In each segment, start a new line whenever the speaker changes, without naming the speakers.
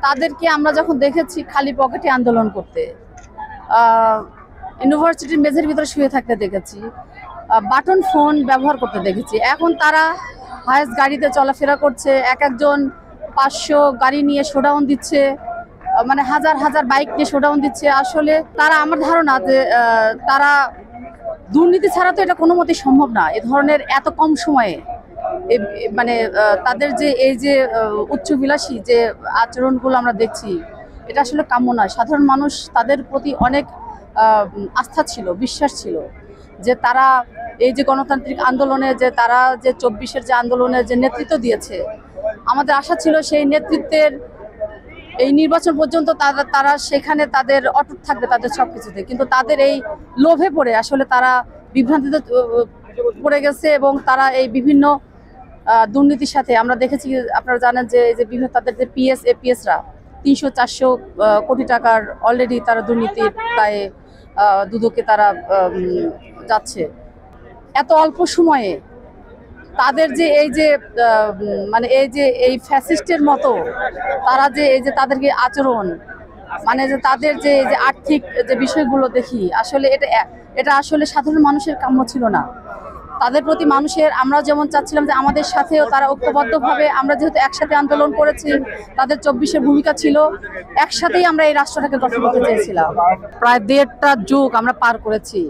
তাদেরকে আমরা যখন দেখেছি খালি পকেটে আন্দোলন করতে, ইউনিভার্সিটির মেঝের ভিতরে শুয়ে থাকতে দেখেছি, বাটন ফোন ব্যবহার করতে দেখেছি। এখন তারা হায়েস্ট গাড়িতে চলাফেরা করছে, এক একজন 500 গাড়ি নিয়ে শোডাউন দিচ্ছে, মানে হাজার হাজার বাইক নিয়ে শোডাউন দিচ্ছে। আসলে তারা, আমার ধারণা যে তারা দুর্নীতি ছাড়া তো এটা কোনো মতেই সম্ভব না। এ ধরনের এত কম সময়ে মানে তাদের যে এই যে উচ্চবিলাসী যে আচরণগুলো আমরা দেখছি, এটা আসলে কাম্য নয়। সাধারণ মানুষ তাদের প্রতি অনেক আস্থা ছিল, বিশ্বাস ছিল যে তারা এই যে গণতান্ত্রিক আন্দোলনে যে তারা যে 24-এর যে আন্দোলনে যে নেতৃত্ব দিয়েছে, আমাদের আশা ছিল সেই নেতৃত্বের এই নির্বাচন পর্যন্ত তারা সেখানে তাদের অটুট থাকবে তাদের সবকিছুতে। কিন্তু তাদের এই লোভে পড়ে আসলে তারা বিভ্রান্তিতে পড়ে গেছে এবং তারা এই বিভিন্ন দুর্নীতির সাথে আমরা দেখেছি। আপনারা জানেন যে এই যে বিভিন্ন তাদের যে পিএস এপিএসরা 300-400 কোটি টাকার অলরেডি তারা দুর্নীতির প্রায় দুদকে তারা যাচ্ছে। এত অল্প সময়ে তাদের যে এই যে মানে এই ফ্যাসিস্টের মতো তারা যে এই যে তাদেরকে আচরণ, মানে যে তাদের যে এই যে আর্থিক যে বিষয়গুলো দেখি, আসলে এটা আসলে সাধারণ মানুষের কাম্য ছিল না। তাদের প্রতি মানুষের, আমরা যেমন চাচ্ছিলাম যে আমাদের সাথেও তারা ঐক্যবদ্ধভাবে, আমরা যেহেতু একসাথে আন্দোলন করেছি, তাদের 24-এর ভূমিকা ছিল, একসাথেই আমরা এই রাষ্ট্রটাকে গঠন করতে চেয়েছিলাম। প্রায় 1.5টা যুগ আমরা পার করেছি,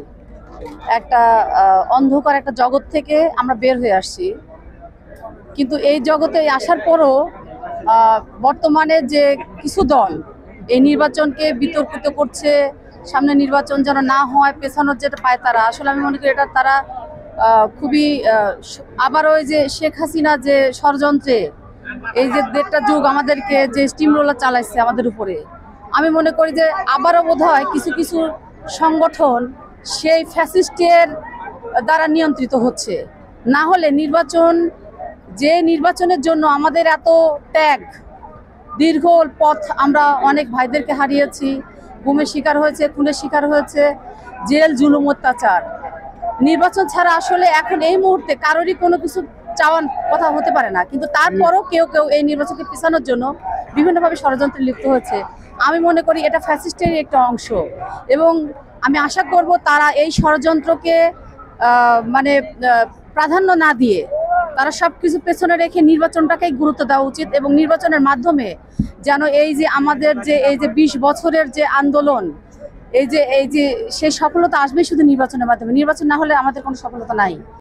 একটা অন্ধকার একটা জগৎ থেকে আমরা বের হয়ে আসছি। কিন্তু এই জগতে আসার পরও বর্তমানে যে কিছু দল এই নির্বাচনকে বিতর্কিত করছে, সামনে নির্বাচন যেন না হয়, পেছানোর যেটা পায় তারা, আসলে আমি মনে করি এটা তারা খুবই আবার ওই যে শেখ হাসিনা যে ষড়যন্ত্রে এই যে 1.5টা যুগ আমাদেরকে যে স্টিম রোলার চালাইছে আমাদের উপরে, আমি মনে করি যে আবারও বোধহয় কিছু কিছু সংগঠন সেই ফ্যাসিস্টের দ্বারা নিয়ন্ত্রিত হচ্ছে। না হলে নির্বাচনের জন্য আমাদের এত ত্যাগ, দীর্ঘ পথ, আমরা অনেক ভাইদেরকে হারিয়েছি, গুমের শিকার হয়েছে, খুনের শিকার হয়েছে, জেল, জুলুম, অত্যাচার। নির্বাচন ছাড়া আসলে এখন এই মুহূর্তে কারোরই কোনো কিছু চাওয়ার কথা হতে পারে না। কিন্তু তারপরও কেউ কেউ এই নির্বাচনকে পিছানোর জন্য বিভিন্নভাবে ষড়যন্ত্রে লিপ্ত হয়েছে। আমি মনে করি এটা ফ্যাসিস্টেরই একটা অংশ এবং আমি আশা করব তারা এই ষড়যন্ত্রকে মানে প্রাধান্য না দিয়ে তারা সবকিছু পেছনে রেখে নির্বাচনটাকেই গুরুত্ব দেওয়া উচিত এবং নির্বাচনের মাধ্যমে যেন এই যে আমাদের যে এই যে 20 বছরের যে আন্দোলন, এই যে সেই সফলতা আসবে শুধু নির্বাচনের মাধ্যমে। নির্বাচন না হলে আমাদের কোনো সফলতা নাই।